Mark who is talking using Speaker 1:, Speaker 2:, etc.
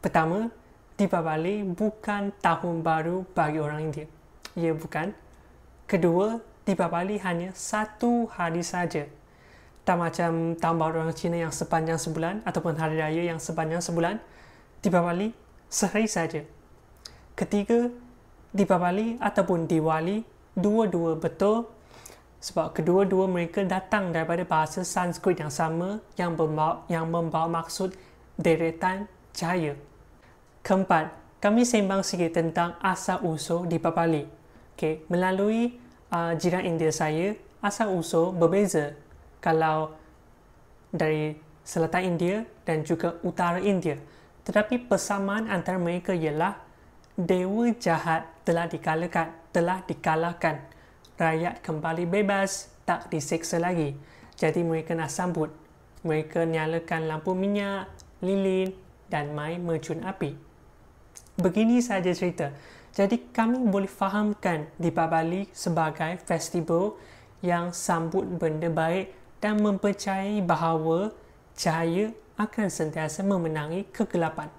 Speaker 1: Pertama, Deepavali bukan tahun baru bagi orang India. Ya, bukan. Kedua, Deepavali hanya satu hari saja. Tak macam tahun baru orang Cina yang sepanjang sebulan ataupun hari raya yang sepanjang sebulan. Deepavali sehari saja. Ketiga, Deepavali ataupun Diwali, dua-dua betul sebab kedua-dua mereka datang daripada bahasa Sanskrit yang sama yang membawa maksud deretan cahaya. Keempat, kami sembang sikit tentang asal-usul Deepavali. Melalui jiran India saya, asal-usul berbeza kalau dari selatan India dan juga utara India. Tetapi persamaan antara mereka ialah dewa jahat telah dikalahkan. Rakyat kembali bebas, tak diseksa lagi. Jadi mereka nak sambut. Mereka nyalakan lampu minyak, lilin dan main mercun api. Begini saja cerita. Jadi kami boleh fahamkan Deepavali sebagai festival yang sambut benda baik dan mempercayai bahawa cahaya akan sentiasa memenangi kegelapan.